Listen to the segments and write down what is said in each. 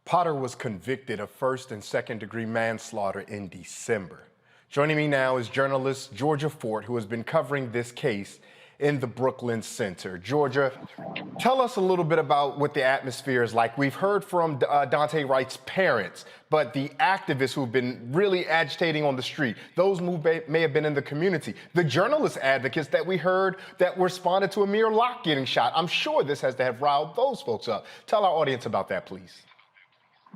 Potter was convicted of first and second degree manslaughter in December. Joining me now is journalist Georgia Fort, who has been covering this case in the Brooklyn Center. Georgia, tell us a little bit about what the atmosphere is like. We've heard from Daunte Wright's parents, but the activists who've been really agitating on the street, those who may have been in the community, the journalist advocates that we heard that responded to Amir Locke getting shot. I'm sure this has to have riled those folks up. Tell our audience about that, please.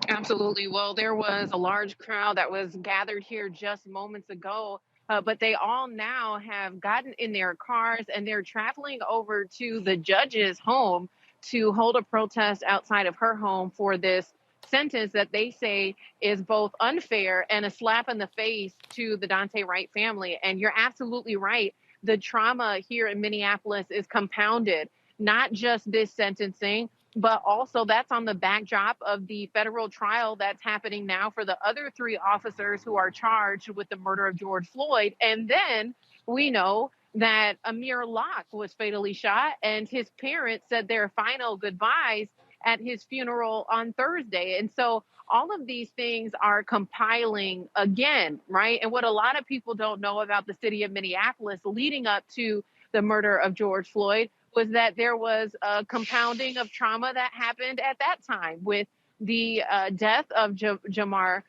Absolutely. Well, there was a large crowd that was gathered here just moments ago, but they all now have gotten in their cars and they're traveling over to the judge's home to hold a protest outside of her home for this sentence that they say is both unfair and a slap in the face to the Daunte Wright family. And you're absolutely right. The trauma here in Minneapolis is compounded, not just this sentencing, but also that's on the backdrop of the federal trial that's happening now for the other three officers who are charged with the murder of George Floyd. And then we know that Amir Locke was fatally shot and his parents said their final goodbyes at his funeral on Thursday. And so all of these things are compiling again, right? And what a lot of people don't know about the city of Minneapolis leading up to the murder of George Floyd was that there was a compounding of trauma that happened at that time with the death of Jamar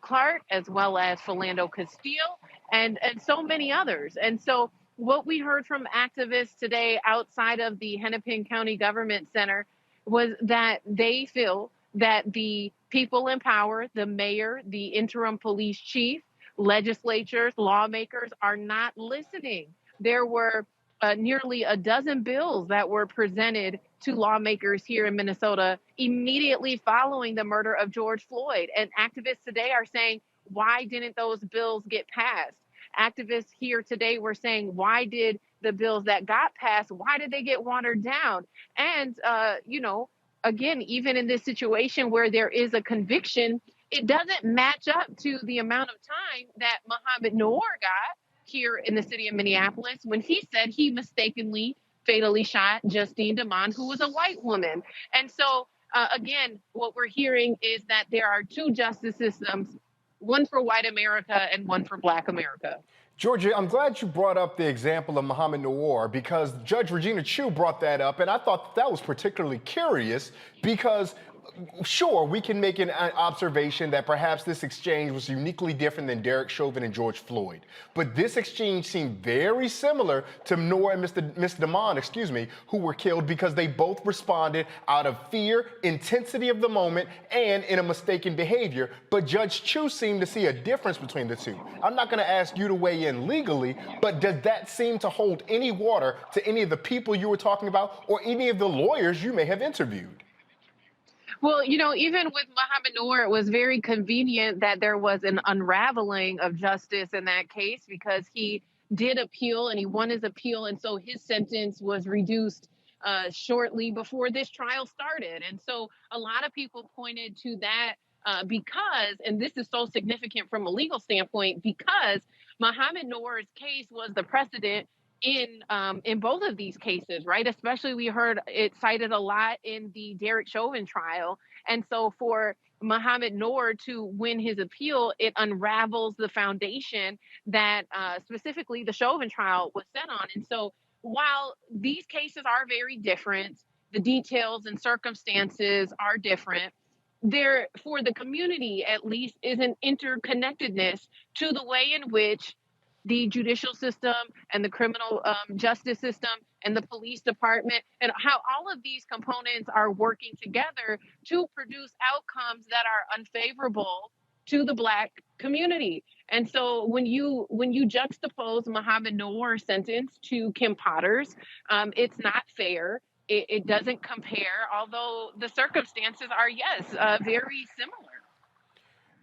Clark, as well as Philando Castile, and so many others. And so what we heard from activists today outside of the Hennepin County Government Center was that they feel that the people in power, the mayor, the interim police chief, legislatures, lawmakers are not listening. There were nearly a dozen bills that were presented to lawmakers here in Minnesota immediately following the murder of George Floyd. And activists today are saying, why didn't those bills get passed? Activists here today were saying, why did the bills that got passed, why did they get watered down? And, again, even in this situation where there is a conviction, it doesn't match up to the amount of time that Mohamed Noor got here in the city of Minneapolis when he said he mistakenly fatally shot Justine Damond, who was a white woman. And so, again, what we're hearing is that there are two justice systems, one for white America and one for Black America. Georgia, I'm glad you brought up the example of Mohamed Noor because Judge Regina Chu brought that up, and I thought that was particularly curious because sure, we can make an observation that perhaps this exchange was uniquely different than Derek Chauvin and George Floyd. But this exchange seemed very similar to Noor and Miss Damond, who were killed because they both responded out of fear, intensity of the moment, and in a mistaken behavior. But Judge Chu seemed to see a difference between the two. I'm not going to ask you to weigh in legally, but does that seem to hold any water to any of the people you were talking about or any of the lawyers you may have interviewed? Well, even with Mohamed Noor, it was very convenient that there was an unraveling of justice in that case because he did appeal and he won his appeal. And so his sentence was reduced shortly before this trial started. And so a lot of people pointed to that because, and this is so significant from a legal standpoint, because Mohamed Noor's case was the precedent in both of these cases, right? Especially we heard it cited a lot in the Derek Chauvin trial. And so for Mohamed Noor to win his appeal, it unravels the foundation that specifically the Chauvin trial was set on. And so while these cases are very different, the details and circumstances are different, there, for the community at least, is an interconnectedness to the way in which the judicial system and the criminal justice system and the police department and how all of these components are working together to produce outcomes that are unfavorable to the Black community. And so when you juxtapose Mohamed Noor's sentence to Kim Potter's, it's not fair. It doesn't compare, although the circumstances are, yes, very similar.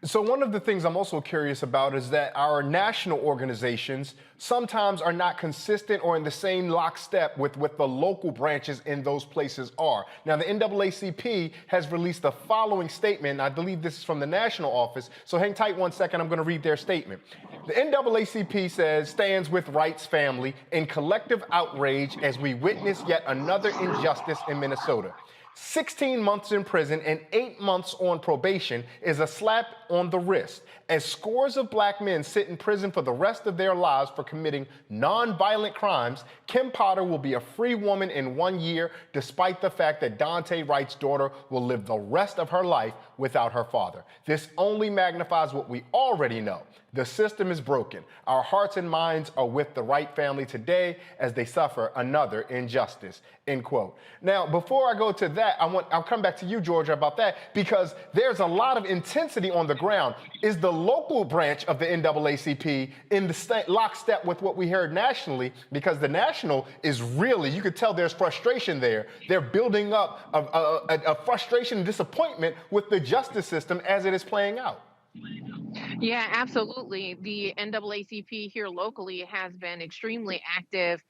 So one of the things I'm also curious about is that our national organizations sometimes are not consistent or in the same lockstep with what the local branches in those places are. Now, the NAACP has released the following statement. I believe this is from the national office. So hang tight one second. I'm going to read their statement. The NAACP says, stands with Wright's family in collective outrage as we witness yet another injustice in Minnesota. 16 months in prison and 8 months on probation is a slap on the wrist, as scores of black men sit in prison for the rest of their lives for committing non-violent crimes. Kim Potter will be a free woman in 1 year, despite the fact that Daunte Wright's daughter will live the rest of her life without her father. This only magnifies what we already know. The system is broken. Our hearts and minds are with the Wright family today as they suffer another injustice, end quote. Now, before I go to that, I'll come back to you, Georgia, about that, because there's a lot of intensity on the ground. Is the local branch of the NAACP in the lockstep with what we heard nationally? Because the national is really, you could tell there's frustration there. They're building up a frustration and disappointment with the justice system as it is playing out. Yeah, absolutely. The NAACP here locally has been extremely active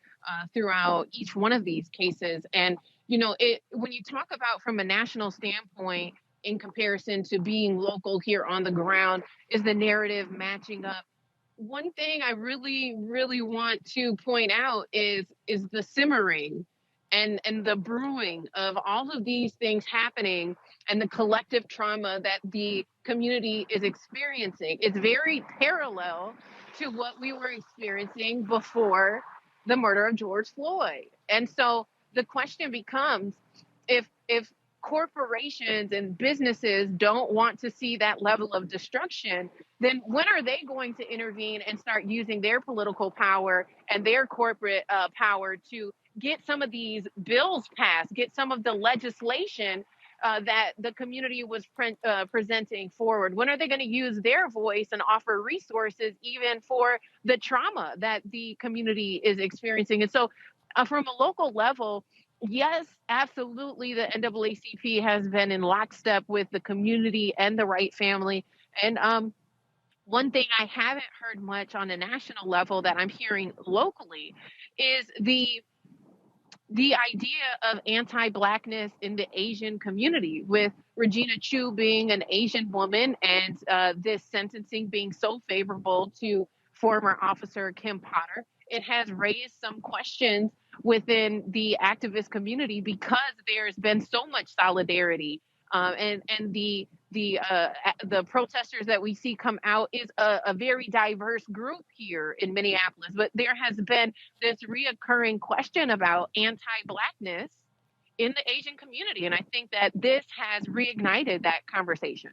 throughout each one of these cases. And, when you talk about from a national standpoint in comparison to being local here on the ground, is the narrative matching up? One thing I really, really want to point out is the simmering and the brewing of all of these things happening and the collective trauma that the community is experiencing. It's very parallel to what we were experiencing before the murder of George Floyd. And so the question becomes, if corporations and businesses don't want to see that level of destruction, then when are they going to intervene and start using their political power and their corporate power to get some of these bills passed, get some of the legislation that the community was presenting forward? When are they going to use their voice and offer resources even for the trauma that the community is experiencing? And so from a local level, yes, absolutely, the NAACP has been in lockstep with the community and the Wright family. And one thing I haven't heard much on a national level that I'm hearing locally is the idea of anti-Blackness in the Asian community, with Regina Chu being an Asian woman and this sentencing being so favorable to former officer Kim Potter. It has raised some questions within the activist community because there's been so much solidarity, and the protesters that we see come out is a very diverse group here in Minneapolis. But there has been this reoccurring question about anti-Blackness in the Asian community, and I think that this has reignited that conversation.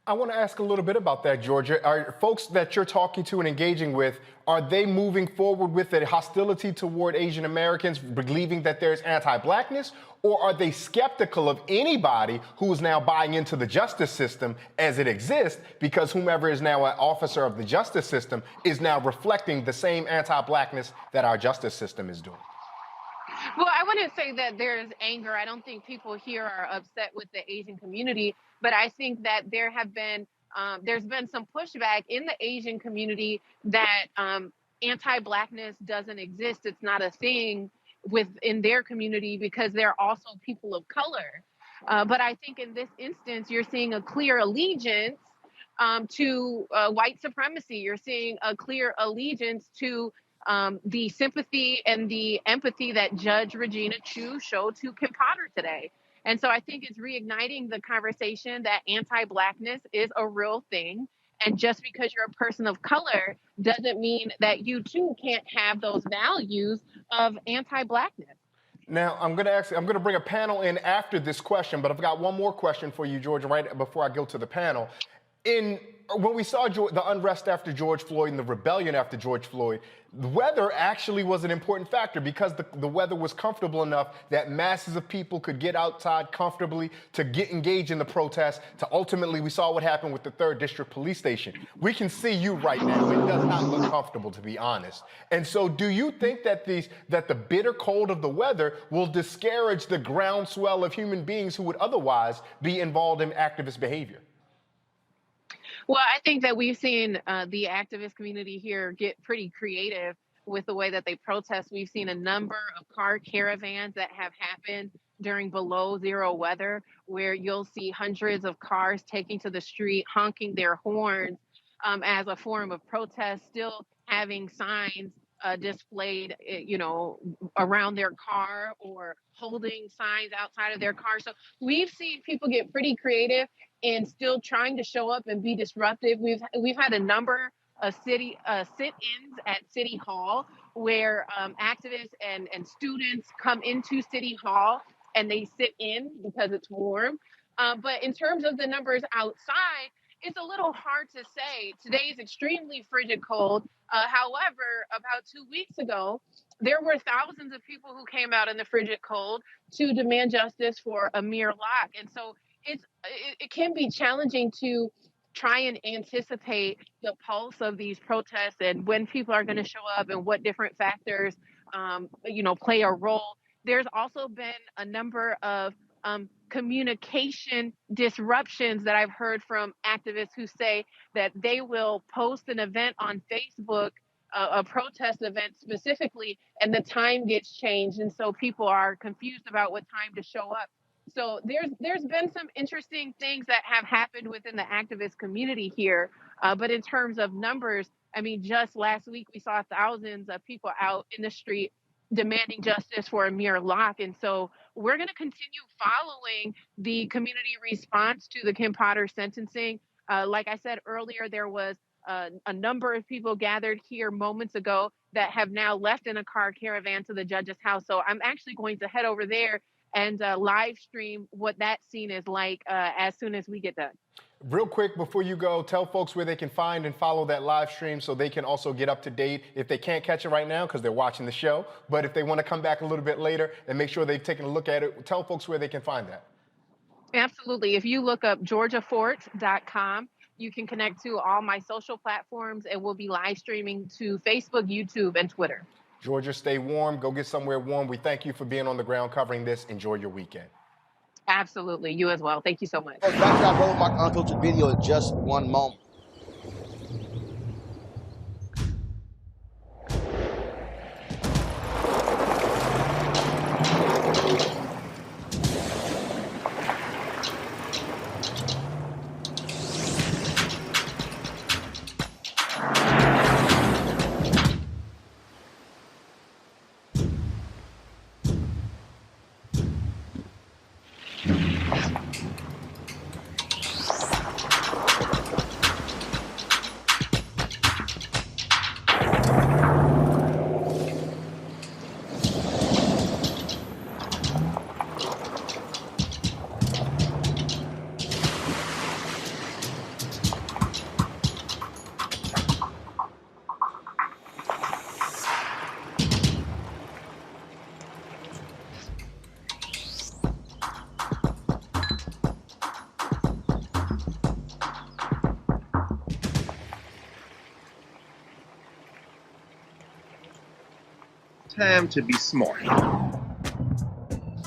I want to ask a little bit about that, Georgia. Are folks that you're talking to and engaging with, are they moving forward with a hostility toward Asian Americans, believing that there's anti-Blackness, or are they skeptical of anybody who is now buying into the justice system as it exists, because whomever is now an officer of the justice system is now reflecting the same anti-Blackness that our justice system is doing? Well, I wouldn't say that there's anger. I don't think people here are upset with the Asian community, but I think that there's been some pushback in the Asian community that anti-Blackness doesn't exist. It's not a thing within their community because they're also people of color. But I think in this instance, you're seeing a clear allegiance to white supremacy. You're seeing a clear allegiance to the sympathy and the empathy that Judge Regina Chu showed to Kim Potter today. And so I think it's reigniting the conversation that anti-Blackness is a real thing. And just because you're a person of color doesn't mean that you too can't have those values of anti-Blackness. Now, I'm going to bring a panel in after this question, but I've got one more question for you, Georgia, right before I go to the panel. When we saw the unrest after George Floyd and the rebellion after George Floyd, the weather actually was an important factor because the weather was comfortable enough that masses of people could get outside comfortably to get engaged in the protests. To ultimately, we saw what happened with the 3rd District Police Station. We can see you right now. It does not look comfortable, to be honest. And so do you think that the bitter cold of the weather will discourage the groundswell of human beings who would otherwise be involved in activist behavior? Well, I think that we've seen the activist community here get pretty creative with the way that they protest. We've seen a number of car caravans that have happened during below zero weather, where you'll see hundreds of cars taking to the street, honking their horns as a form of protest, still having signs displayed, around their car or holding signs outside of their car. So we've seen people get pretty creative and still trying to show up and be disruptive. We've had a number of sit-ins at City Hall where activists and students come into City Hall and they sit in because it's warm. But in terms of the numbers outside, it's a little hard to say. Today is extremely frigid cold. However, about 2 weeks ago, there were thousands of people who came out in the frigid cold to demand justice for Amir Locke. And so it can be challenging to try and anticipate the pulse of these protests and when people are going to show up and what different factors, play a role. There's also been a number of communication disruptions that I've heard from activists who say that they will post an event on Facebook, a protest event specifically, and the time gets changed. And so people are confused about what time to show up. So there's been some interesting things that have happened within the activist community here. But in terms of numbers, I mean, just last week we saw thousands of people out in the street demanding justice for Amir Locke. And so we're going to continue following the community response to the Kim Potter sentencing. Like I said earlier, there was a number of people gathered here moments ago that have now left in a car caravan to the judge's house. So I'm actually going to head over there and live stream what that scene is like as soon as we get done. Real quick, before you go, tell folks where they can find and follow that live stream so they can also get up to date if they can't catch it right now because they're watching the show. But if they want to come back a little bit later and make sure they've taken a look at it, tell folks where they can find that. Absolutely. If you look up georgiafort.com, you can connect to all my social platforms, and we'll be live streaming to Facebook, YouTube, and Twitter. Georgia, stay warm. Go get somewhere warm. We thank you for being on the ground covering this. Enjoy your weekend. Absolutely. You as well. Thank you so much. Back to our Roland Martin Unfiltered video in just one moment. Time to be smart.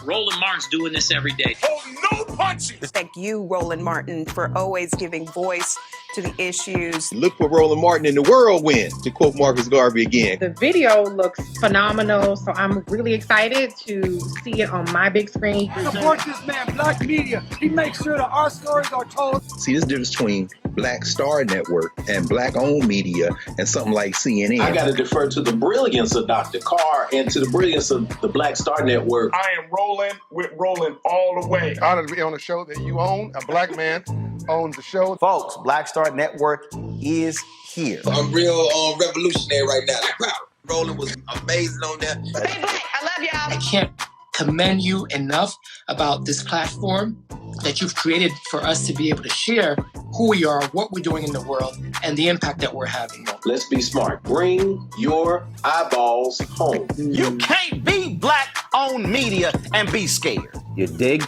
Roland Martin's doing this every day. Oh, no punches! Thank you, Roland Martin, for always giving voice to the issues. Look for Roland Martin in the whirlwind, to quote Marcus Garvey again. The video looks phenomenal, so I'm really excited to see it on my big screen. Support this man, Black Media. He makes sure that our stories are told. See, there's a difference between Black Star Network and Black-owned media and something like CNN. I got to defer to the brilliance of Dr. Carr and to the brilliance of the Black Star Network. I am rolling with Roland all the way. Honored to be on a show that you own. A black man owns the show. Folks, Black Star Network is here. I'm real revolutionary right now. Roland was amazing on there. Stay black. I love y'all. I can't commend you enough about this platform that you've created for us to be able to share who we are, what we're doing in the world, and the impact that we're having. Let's be smart. Bring your eyeballs home. You can't be Black-owned media and be scared. You dig?